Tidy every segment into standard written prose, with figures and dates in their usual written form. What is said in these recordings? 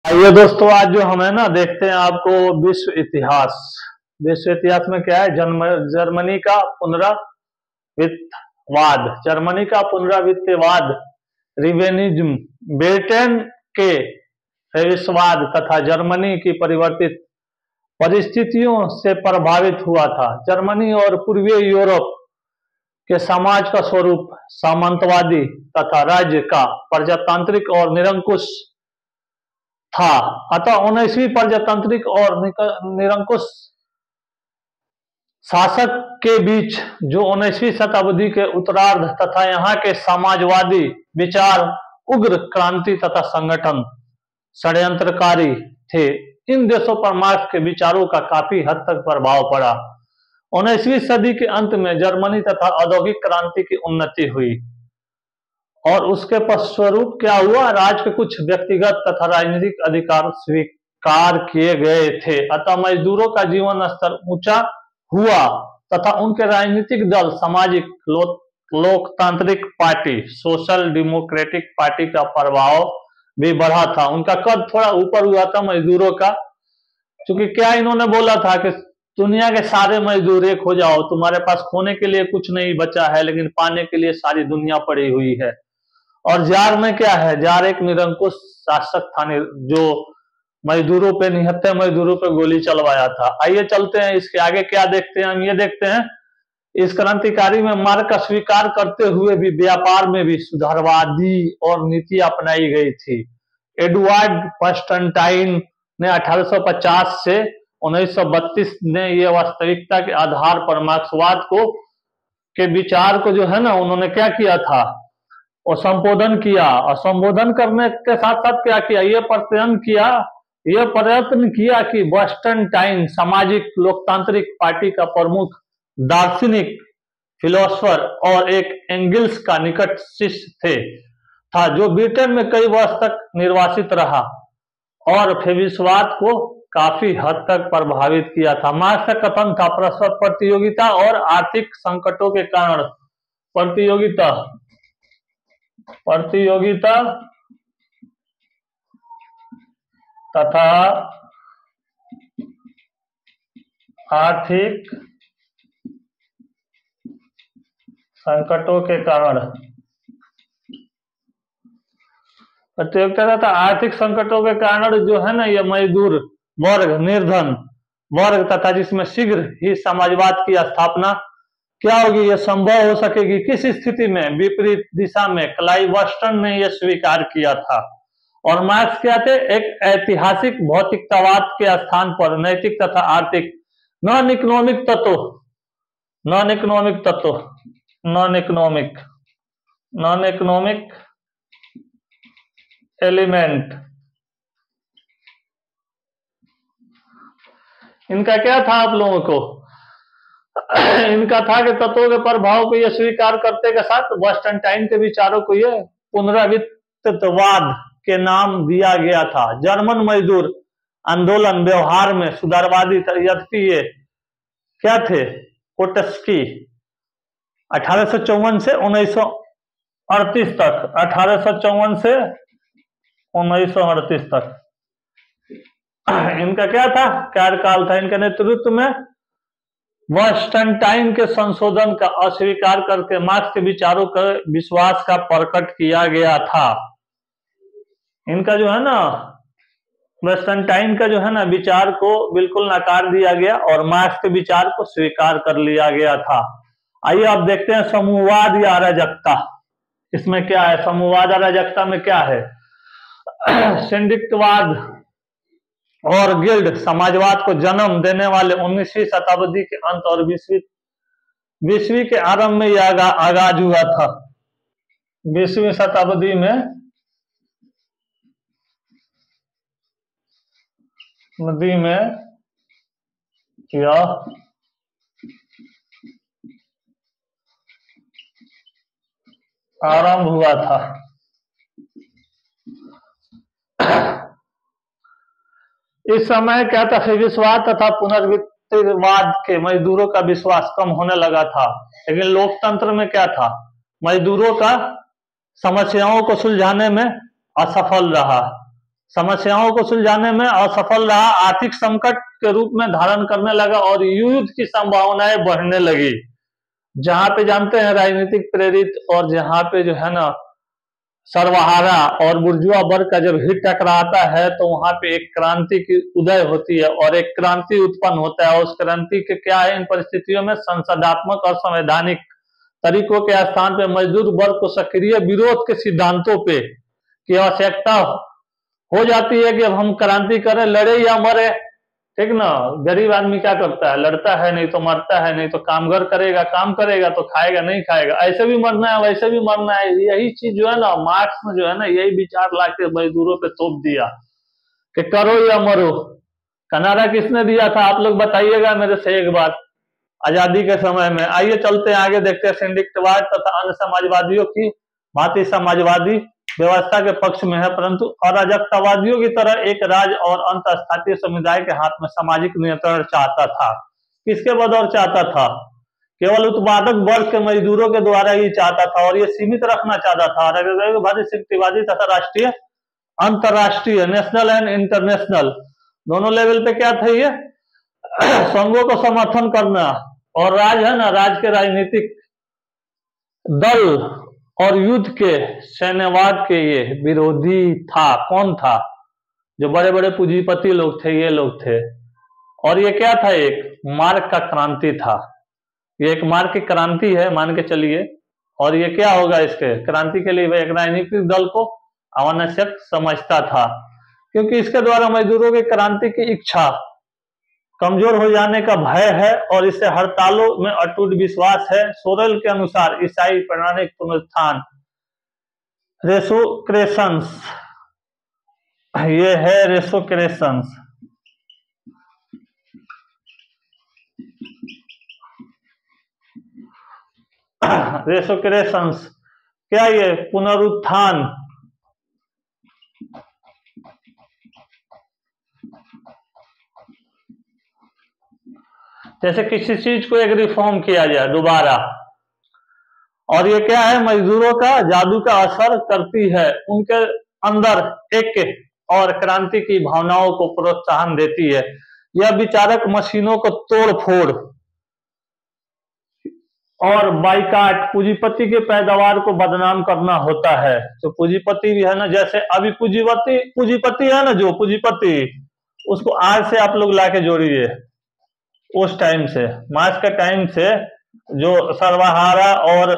आइए दोस्तों, आज जो हमें ना देखते हैं आपको विश्व इतिहास। विश्व इतिहास में क्या है? जर्मनी का पुनरावृत्तवाद, जर्मनी का पुनरावृत्तवाद, रिवेनिज्म, ब्रिटेन के फेविस्वाद तथा जर्मनी की परिवर्तित परिस्थितियों से प्रभावित हुआ था। जर्मनी और पूर्वी यूरोप के समाज का स्वरूप सामंतवादी तथा राज्य का प्रजातांत्रिक और निरंकुश था। अतः 19वीं प्रजातांत्रिक और निरंकुश शासक के बीच जो 19वीं शताब्दी के उत्तरार्ध तथा यहाँ के समाजवादी विचार, उग्र क्रांति तथा संगठन षड्यंत्रकारी थे, इन देशों पर मार्क्स के विचारों का काफी हद तक प्रभाव पड़ा। 19वीं सदी के अंत में जर्मनी तथा औद्योगिक क्रांति की उन्नति हुई और उसके फलस्वरूप क्या हुआ? राज्य के कुछ व्यक्तिगत तथा राजनीतिक अधिकार स्वीकार किए गए थे। अतः मजदूरों का जीवन स्तर ऊंचा हुआ तथा उनके राजनीतिक दल सामाजिक लोकतांत्रिक पार्टी, सोशल डेमोक्रेटिक पार्टी का प्रभाव भी बढ़ा था। उनका कद थोड़ा ऊपर हुआ था मजदूरों का, क्योंकि क्या इन्होंने बोला था कि दुनिया के सारे मजदूर एक हो जाओ, तुम्हारे पास खोने के लिए कुछ नहीं बचा है, लेकिन पाने के लिए सारी दुनिया पड़ी हुई है। और जार में क्या है? जार एक निरंकुश शासक था जो मजदूरों पे, निहत्थे मजदूरों पे गोली चलवाया था। आइए चलते हैं, इसके आगे क्या देखते हैं हम ये देखते हैं। इस क्रांतिकारी में मार्ग का स्वीकार करते हुए भी व्यापार में भी सुधारवादी और नीति अपनाई गई थी। एडवर्ड फर्स्टनटाइन ने 1850 से 1932 ने ये वास्तविकता के आधार पर मार्क्सवाद के विचार को जो है ना, उन्होंने क्या किया था? और संबोधन किया। और संबोधन करने के साथ साथ क्या किया? यह प्रयत्न किया कि फर्स्टनटाइन सामाजिक लोकतांत्रिक पार्टी का प्रमुख दार्शनिक, फिलोसोफर और एक एंगल्स का निकट शिष्य था, जो ब्रिटेन में कई वर्ष तक निर्वासित रहा और फेविस्वाद को काफी हद तक प्रभावित किया था। मार्क्स का कथन था, प्रतियोगिता और आर्थिक संकटों के कारण प्रतियोगिता तथा आर्थिक संकटों के कारण जो है ना, ये मजदूर वर्ग, निर्धन वर्ग तथा जिसमें शीघ्र ही समाजवाद की स्थापना क्या होगी, यह संभव हो सकेगी? किस स्थिति में? विपरीत दिशा में क्लाइवर्स्टन ने यह स्वीकार किया था। और मार्क्स क्या थे? एक ऐतिहासिक भौतिकतावाद के स्थान पर नैतिक तथा आर्थिक नॉन इकोनॉमिक एलिमेंट, इनका क्या था आप लोगों को? इनका था कि तत्वों के प्रभाव को यह स्वीकार करते के साथ फर्स्टनटाइन के विचारों को यह पुनरावृत्तवाद के नाम दिया गया था। जर्मन मजदूर आंदोलन व्यवहार में सुधारवादी, यद्यपि ये क्या थे? कोटस्की 1854 से 1938 तक, 1854 से 1938 तक इनका क्या था? कार्यकाल था। इनके नेतृत्व में फर्स्टनटाइन के संशोधन का अस्वीकार करके मार्क्स के विचारों का विश्वास का प्रकट किया गया था। इनका जो है ना, फर्स्टनटाइन का जो है ना विचार को बिल्कुल नकार दिया गया और मार्क्स के विचार को स्वीकार कर लिया गया था। आइए अब देखते हैं समूहवाद या अराजकता। इसमें क्या है? समूहवाद अराजकता में क्या है? सिंडिकेटवाद और गिल्ड समाजवाद को जन्म देने वाले 19वीं शताब्दी के अंत और 20वीं के आरंभ में यह आगाज हुआ था। 20वीं शताब्दी में यह आरंभ हुआ था। इस समय क्या था? फेविस्वाद तथा पुनर्वृत्तिवाद के मजदूरों का विश्वास कम होने लगा था। लेकिन लोकतंत्र में क्या था? मजदूरों का समस्याओं को सुलझाने में असफल रहा। समस्याओं को सुलझाने में असफल रहा, आर्थिक संकट के रूप में धारण करने लगा और युद्ध की संभावनाएं बढ़ने लगी। जहां पे जानते हैं राजनीतिक प्रेरित और जहां पे जो है ना सर्वहारा और बुर्जुआ वर्ग का जब हित टकराता है तो वहां पे एक क्रांति की उदय होती है और एक क्रांति उत्पन्न होता है। उस क्रांति के क्या है इन परिस्थितियों में, संसदात्मक और संवैधानिक तरीकों के स्थान पे मजदूर वर्ग को सक्रिय विरोध के सिद्धांतों पे की आवश्यकता हो जाती है कि अब हम क्रांति करें, लड़े या मरे। ठीक ना, गरीब आदमी क्या करता है, लड़ता है नहीं तो मरता है, नहीं तो कामगर करेगा, काम करेगा तो खाएगा नहीं खाएगा, ऐसे भी मरना है वैसे भी मरना है। यही चीज जो है ना मार्क्स ने जो है ना यही विचार ला के मजदूरों पे थोप दिया कि करो या मरो। का नारा किसने दिया था आप लोग बताइएगा मेरे से एक बार, आजादी के समय में। आइए चलते हैं आगे, देखते हैं सिंडिकेटवाद तथा अन्य समाजवादियों की भांति समाजवादी व्यवस्था के पक्ष में है, परंतु अराजकतावादियों की तरह एक राज्य और अंतःस्थानीय समुदाय के हाथ में सामाजिक नियंत्रण चाहता था। किसके बदौर चाहता था? केवल उत्पादक वर्ग के मजदूरों के द्वारा ही चाहता था और ये सीमित रखना चाहता था। सिंडिकेटवादी तथा राष्ट्रीय अंतरराष्ट्रीय, नेशनल एंड इंटरनेशनल, दोनों लेवल पे क्या था ये संघों को समर्थन करना। और राज है ना, राज के राजनीतिक दल और युद्ध के सैन्यवाद के ये विरोधी था। कौन था? जो बड़े बड़े पूंजीपति लोग थे, ये लोग थे। और ये क्या था? एक मार्ग का क्रांति था। ये एक मार्ग की क्रांति है मान के चलिए। और ये क्या होगा इसके क्रांति के लिए? वह एक राजनीतिक दल को आवश्यक समझता था, क्योंकि इसके द्वारा मजदूरों की क्रांति की इच्छा कमजोर हो जाने का भय है और इससे हड़तालों में अटूट विश्वास है। सोरेल के अनुसार ईसाई प्रणालिक पुनरुत्थान, रेसोक्रेशंस, ये है रेसोक्रेशंस, रेसोक्रेशंस क्या? ये पुनरुत्थान, जैसे किसी चीज को एक रिफॉर्म किया जाए दोबारा। और ये क्या है? मजदूरों का जादू का असर करती है, उनके अंदर एक और क्रांति की भावनाओं को प्रोत्साहन देती है। यह विचारक मशीनों को तोड़ फोड़ और बाइकाट, पूंजीपति के पैदावार को बदनाम करना होता है। तो पूंजीपति भी है ना, जैसे अभी पूंजीपति है ना, जो पूंजीपति, उसको आज से आप लोग लाके जोड़िए उस टाइम से, मार्क्स के टाइम से, जो सर्वहारा और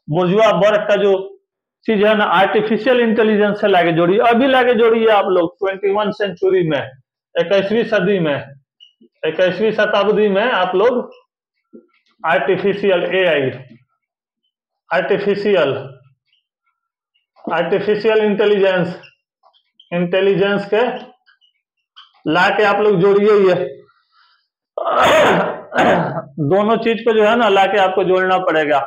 बुर्जुआ वर्ग का जो चीज है ना आर्टिफिशियल इंटेलिजेंस से लाके जोड़िए। अभी लाके जोड़िए आप लोग 21 सेंचुरी में, 21वीं सदी में, 21वीं शताब्दी में आप लोग आर्टिफिशियल एआई, आर्टिफिशियल इंटेलिजेंस के लाके आप लोग जोड़िए। ये दोनों चीज को जो है ना लाके आपको जोड़ना पड़ेगा।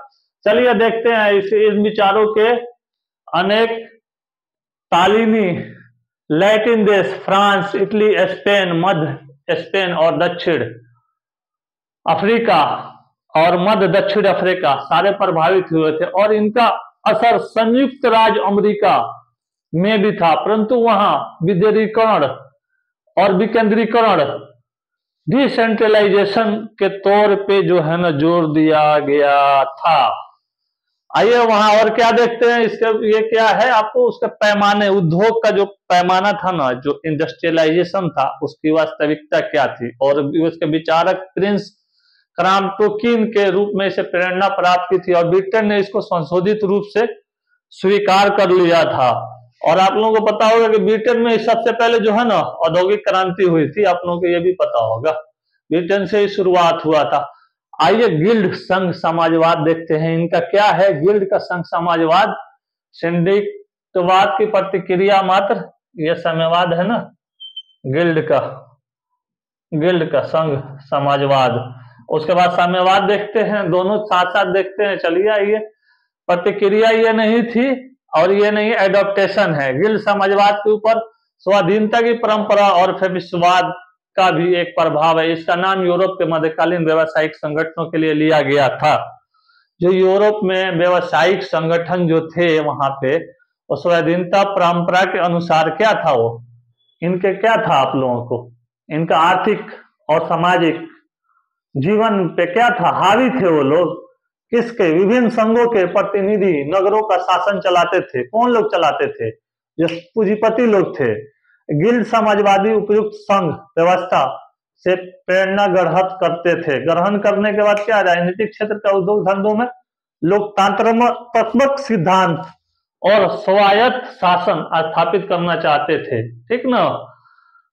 चलिए देखते हैं इन विचारों के अनेक तालीमी लैटिन देश, फ्रांस, इटली, स्पेन, मध्य स्पेन और दक्षिण अफ्रीका और मध्य दक्षिण अफ्रीका सारे प्रभावित हुए थे। और इनका असर संयुक्त राज्य अमेरिका में भी था, परंतु वहां विकेंद्रीकरण और विकेंद्रीकरण, डिसेंट्रलाइजेशन के तौर पे जो है ना जोर दिया गया था। आइए वहां और क्या देखते हैं इसके, ये क्या है आपको उसका पैमाने, उद्योग का जो पैमाना था ना, जो इंडस्ट्रियलाइजेशन था, उसकी वास्तविकता क्या थी। और उसके विचारक प्रिंस क्राम्टोकिन के रूप में इसे प्रेरणा प्राप्त की थी और ब्रिटेन ने इसको संशोधित रूप से स्वीकार कर लिया था। और आप लोगों को पता होगा कि ब्रिटेन में सबसे पहले जो है ना औद्योगिक क्रांति हुई थी, आप लोगों को ये भी पता होगा, ब्रिटेन से ही शुरुआत हुआ था। आइए गिल्ड संघ समाजवाद देखते हैं, इनका क्या है गिल्ड का संघ समाजवाद। सिंडिकेटवाद की प्रतिक्रिया मात्र, यह साम्यवाद है ना, गिल्ड का संघ समाजवाद। उसके बाद साम्यवाद देखते हैं, दोनों साथ साथ देखते हैं। चलिए आइए, प्रतिक्रिया ये नहीं थी और ये नहीं एडॉप्टेशन है। गिल्ड समाजवाद के ऊपर स्वाधीनता की परंपरा और फेमिनिस्टवाद का भी एक प्रभाव है। इसका नाम यूरोप के मध्यकालीन व्यावसायिक संगठनों के लिए लिया गया था। जो यूरोप में व्यावसायिक संगठन जो थे वहां पे, वो स्वाधीनता परंपरा के अनुसार क्या था, वो इनके क्या था आप लोगों को, इनका आर्थिक और सामाजिक जीवन पे क्या था, हावी थे वो लोग किसके, विभिन्न संघों के प्रतिनिधि नगरों का शासन चलाते थे। कौन लोग चलाते थे, जो पूंजीपति लोग थे। गिल्ड समाजवादी उपयुक्त संघ व्यवस्था से प्रेरणा ग्रहण करने के बाद क्या, राजनीतिक क्षेत्र का उद्योग धंधों में लोकतंत्रात्मक सिद्धांत और स्वायत्त शासन स्थापित करना चाहते थे, ठीक ना।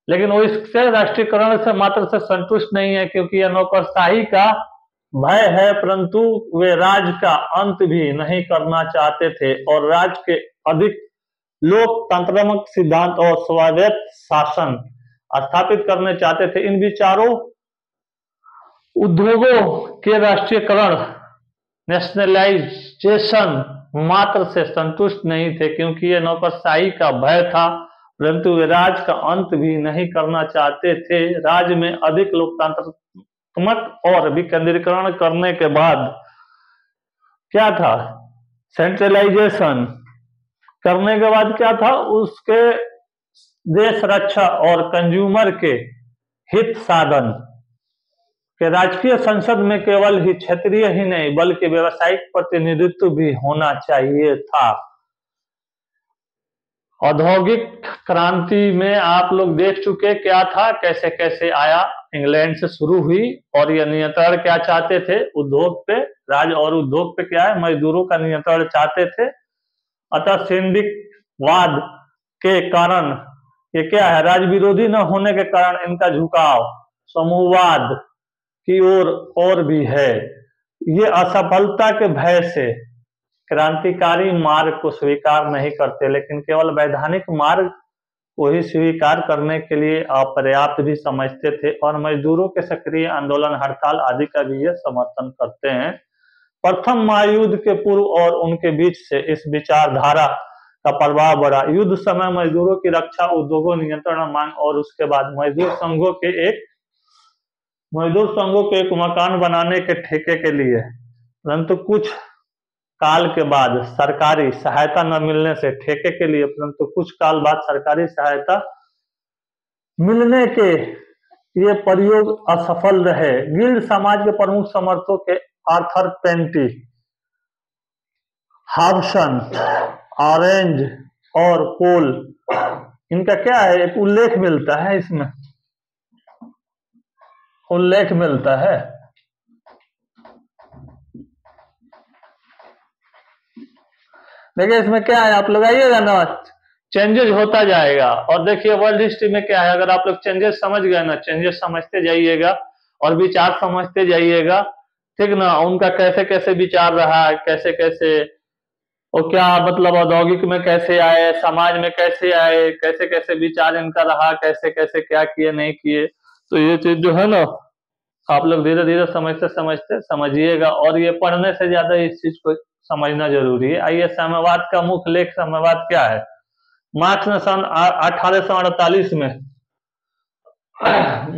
लेकिन वो इससे राष्ट्रीयकरण से मात्र से संतुष्ट नहीं है, क्योंकि यह नौकरशाही का भय है, परंतु वे राज का अंत भी नहीं करना चाहते थे और राज्य के अधिक लोकतंत्रात्मक सिद्धांत और स्वायत्त शासन स्थापित करने चाहते थे। इन विचारों उद्योगों के राष्ट्रीयकरण, नेशनलाइजेशन मात्र से संतुष्ट नहीं थे, क्योंकि यह नौकरशाही का भय था, परंतु वे राज्य का अंत भी नहीं करना चाहते थे। राज्य में अधिक लोकतंत्रात्मक और विकेंद्रीकरण करने के बाद क्या था, सेंट्रलाइजेशन करने के बाद क्या था, उसके देश रक्षा और कंज्यूमर के हित साधन के राजकीय संसद में केवल ही क्षेत्रीय ही नहीं बल्कि व्यवसायिक प्रतिनिधित्व भी होना चाहिए था। औद्योगिक क्रांति में आप लोग देख चुके क्या था, कैसे कैसे आया, इंग्लैंड से शुरू हुई और यह नियंत्रण क्या चाहते थे, उद्योग पे, राज्य और उद्योग पे क्या है, मजदूरों का नियंत्रण चाहते थे। अतः सिंडिकवाद के कारण ये क्या है, राज्य विरोधी न होने के कारण इनका झुकाव समूहवाद की ओर और भी है। ये असफलता के भय से क्रांतिकारी मार्ग को स्वीकार नहीं करते, लेकिन केवल वैधानिक मार्ग को ही स्वीकार करने के लिए अपर्याप्त भी समझते थे और मजदूरों के सक्रिय आंदोलन, हड़ताल आदि का भी ये समर्थन करते हैं। प्रथम महायुद्ध के पूर्व और उनके बीच से इस विचारधारा का प्रभाव बढ़ा। युद्ध समय मजदूरों की रक्षा, उद्योगों नियंत्रण मांग और उसके बाद मजदूर संघों के एक मकान बनाने के ठेके के लिए, परंतु कुछ काल के बाद सरकारी सहायता न मिलने से ठेके के लिए, परंतु कुछ काल बाद सरकारी सहायता मिलने के ये प्रयोग असफल रहे। गिल्ड समाज के प्रमुख समर्थकों के आर्थर पेंटी, हॉब्सन, ऑरेंज और पोल, इनका क्या है, एक उल्लेख मिलता है, इसमें उल्लेख मिलता है। देखिए इसमें क्या है, आप लोग आइएगा ना, चेंजेस होता जाएगा। और देखिए वर्ल्ड हिस्ट्री में क्या है, अगर आप लोग चेंजेस समझ गए ना, चेंजेस समझते जाइएगा और विचार समझते जाइएगा, ठीक ना, उनका कैसे कैसे विचार रहा, कैसे कैसे और क्या मतलब औद्योगिक में कैसे आए, समाज में कैसे आए, कैसे कैसे विचार इनका रहा, कैसे कैसे क्या किए नहीं किए। तो ये चीज जो है ना, आप लोग धीरे धीरे समझते समझते समझिएगा, और ये पढ़ने से ज्यादा इस चीज को समझना जरूरी है। आइए, साम्यवाद का मुख्य लेख साम्यवाद क्या है। मार्क्स ने सन 1848 में,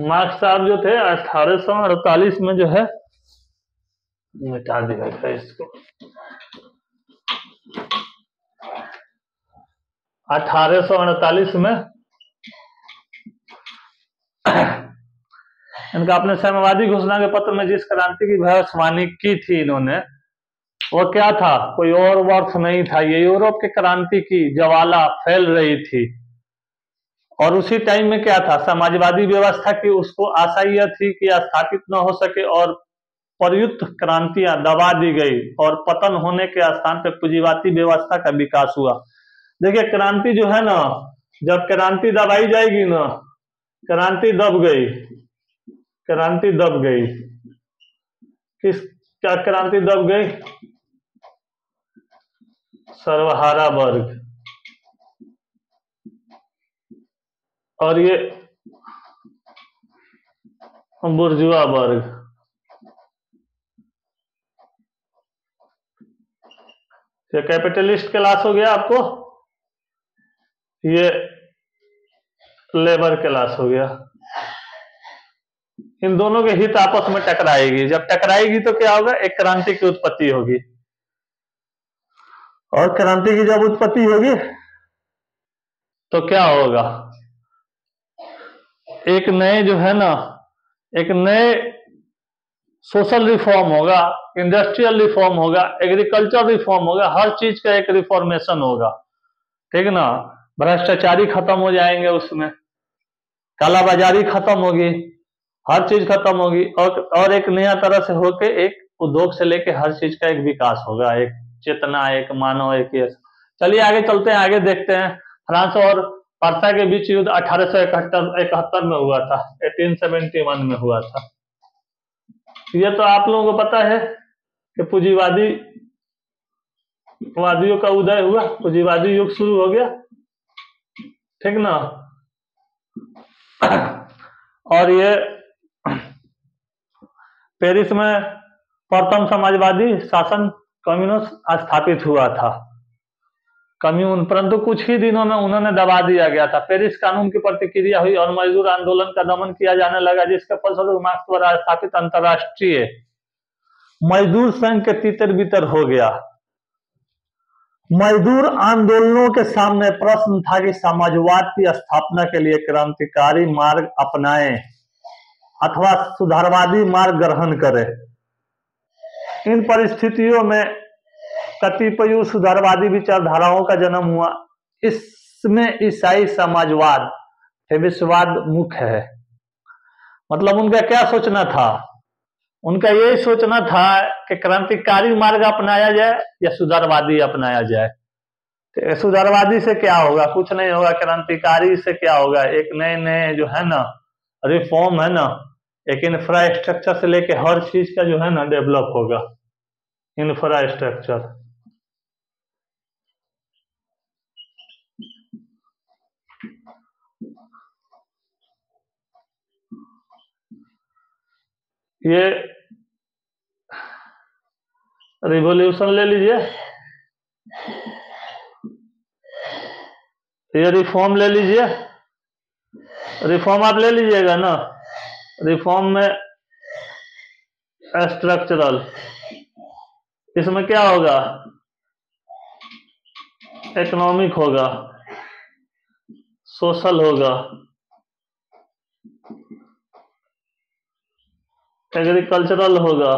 मार्क्स साहब जो थे 1848 में जो है, मिटा दिया इसको, 1848 में इनका अपने साम्यवादी घोषणा के पत्र में जिस क्रांति की भविष्यवाणी की थी इन्होंने, वो क्या था, कोई और वर्थ नहीं था, ये यूरोप की क्रांति की ज्वाला फैल रही थी। और उसी टाइम में क्या था, समाजवादी व्यवस्था की उसको आशा यह थी कि स्थापित न हो सके और प्रयुक्त क्रांतियां दबा दी गई और पतन होने के स्थान पर पूंजीवादी व्यवस्था का विकास हुआ। देखिए क्रांति जो है ना, जब क्रांति दबाई जाएगी ना, क्रांति दब गई, क्रांति दब गई, किस क्या क्रांति दब गई, सर्वहारा वर्ग, और ये बुर्जुआ वर्ग, ये कैपिटलिस्ट क्लास हो गया आपको, ये लेबर क्लास हो गया। इन दोनों के हित आपस में टकराएगी, जब टकराएगी तो क्या होगा, एक क्रांति की उत्पत्ति होगी, और क्रांति की जब उत्पत्ति होगी तो क्या होगा, एक नए जो है ना, एक नए सोशल रिफॉर्म होगा, इंडस्ट्रियल रिफॉर्म होगा, एग्रीकल्चर रिफॉर्म होगा, हर चीज का एक रिफॉर्मेशन होगा, ठीक ना। भ्रष्टाचारी खत्म हो जाएंगे, उसमें कालाबाजारी खत्म होगी, हर चीज खत्म होगी, और एक नया तरह से होके एक उद्योग से लेके हर चीज का एक विकास होगा, एक चेतना, एक मानव, एक ये। चलिए आगे चलते हैं, आगे देखते हैं। फ्रांस और पर्सा के बीच युद्ध 1871 में हुआ था, 1871 में हुआ था। ये तो आप लोगों को पता है कि पूंजीवादियों का उदय हुआ, पूंजीवादी युग शुरू हो गया, ठीक ना। और ये पेरिस में प्रथम समाजवादी शासन कम्युनिस्ट स्थापित हुआ था, कम्यून, परंतु कुछ ही दिनों में उन्होंने दबा दिया गया था। पेरिस कानून की प्रतिक्रिया हुई और मजदूर आंदोलन का दमन किया जाने लगा, जिसके फलस्वरूप मार्क्स द्वारा स्थापित अंतरराष्ट्रीय मजदूर संघ के तितर बितर हो गया। मजदूर आंदोलनों के सामने प्रश्न था कि समाजवाद की स्थापना के लिए क्रांतिकारी मार्ग अपनाएं अथवा सुधारवादी मार्ग ग्रहण करें। इन परिस्थितियों में कतिपय सुधारवादी विचारधाराओं का जन्म हुआ। इसमें ईसाई समाजवाद भविष्यवाद मुख्य है। मतलब उनका क्या सोचना था? उनका यही सोचना था कि क्रांतिकारी मार्ग अपनाया जाए या सुधारवादी अपनाया जाए। तो सुधारवादी से क्या होगा? कुछ नहीं होगा। क्रांतिकारी से क्या होगा? एक नए नए जो है ना रिफॉर्म है ना, एक इंफ्रास्ट्रक्चर से लेके हर चीज का जो है ना डेवलप होगा, इंफ्रास्ट्रक्चर। ये रिवॉल्यूशन ले लीजिए, ये रिफॉर्म ले लीजिए, रिफॉर्म आप ले लीजिएगा ना। रिफॉर्म में स्ट्रक्चरल, इसमें क्या होगा? इकोनॉमिक होगा, सोशल होगा, एग्रीकल्चरल होगा,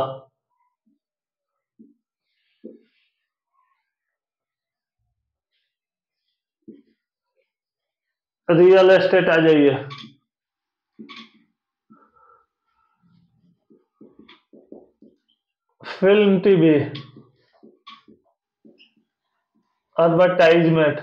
रियल एस्टेट आ जाइए, फिल्म, टीवी, एडवर्टाइजमेंट,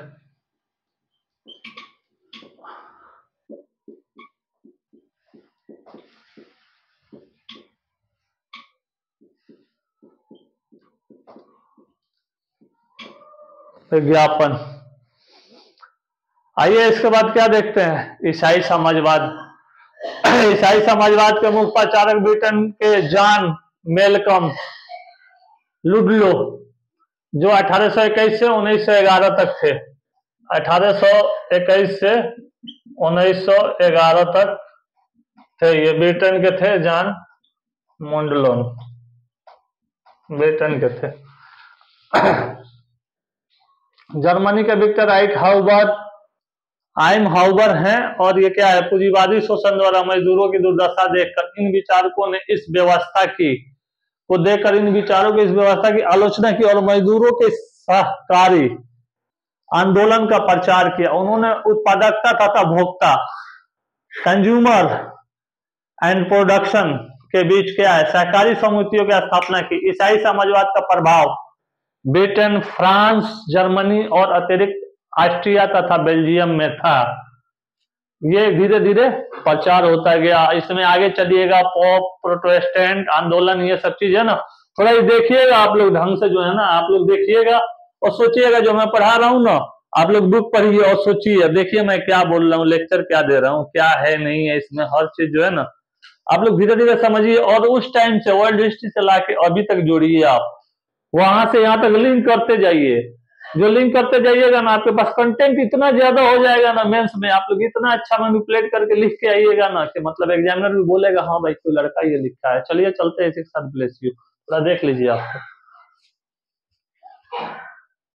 विज्ञापन। आइए इसके बाद क्या देखते हैं? ईसाई समाजवाद। ईसाई समाजवाद के मुख्य प्रचारक ब्रिटेन के जॉन मेलकम लुडलो, जो 1821 से 1911 तक थे। 1821 से 1911 तक थे। ये ब्रिटेन के थे, जॉन मोंडलोन ब्रिटेन के थे। जर्मनी के विक्टर आइम हाउबर हैं, और ये क्या है? पूंजीवादी शोषण द्वारा मजदूरों की दुर्दशा देखकर इन विचारकों ने इस व्यवस्था की इन विचारों की इस व्यवस्था की आलोचना की और मजदूरों के सहकारी आंदोलन का प्रचार किया। उन्होंने उत्पादकता तथा भोक्ता, कंज्यूमर एंड प्रोडक्शन के बीच क्या है? सहकारी समितियों की स्थापना की। ईसाई समाजवाद का प्रभाव ब्रिटेन, फ्रांस, जर्मनी और अतिरिक्त ऑस्ट्रिया तथा बेल्जियम में था। ये धीरे धीरे प्रचार होता गया। इसमें आगे चलिएगा, पॉप, प्रोटेस्टेंट आंदोलन, ये सब चीज है ना, थोड़ा ये देखिएगा आप लोग ढंग से, जो है ना आप लोग देखिएगा और सोचिएगा। जो मैं पढ़ा रहा हूँ ना, आप लोग बुक पढ़िए और सोचिए, देखिए मैं क्या बोल रहा हूँ, लेक्चर क्या दे रहा हूँ, क्या है नहीं है इसमें, हर चीज जो है ना आप लोग धीरे धीरे समझिए। और उस टाइम से वर्ल्ड हिस्ट्री से लाके अभी तक जोड़िए, आप वहां से यहाँ तक लिंक करते जाइए। जो लिंक करते जाइएगा ना, आपके पास कंटेंट इतना ज्यादा हो जाएगा ना, मेंस में आप लोग इतना अच्छा मैनिपुलेट करके लिख के आइएगा ना कि मतलब एग्जामिनर भी बोलेगा हाँ भाई कोई लड़का ये लिखा है। चलिए चलते हैं, इसी के साथ ब्लेस यू, थोड़ा देख लीजिए आपको।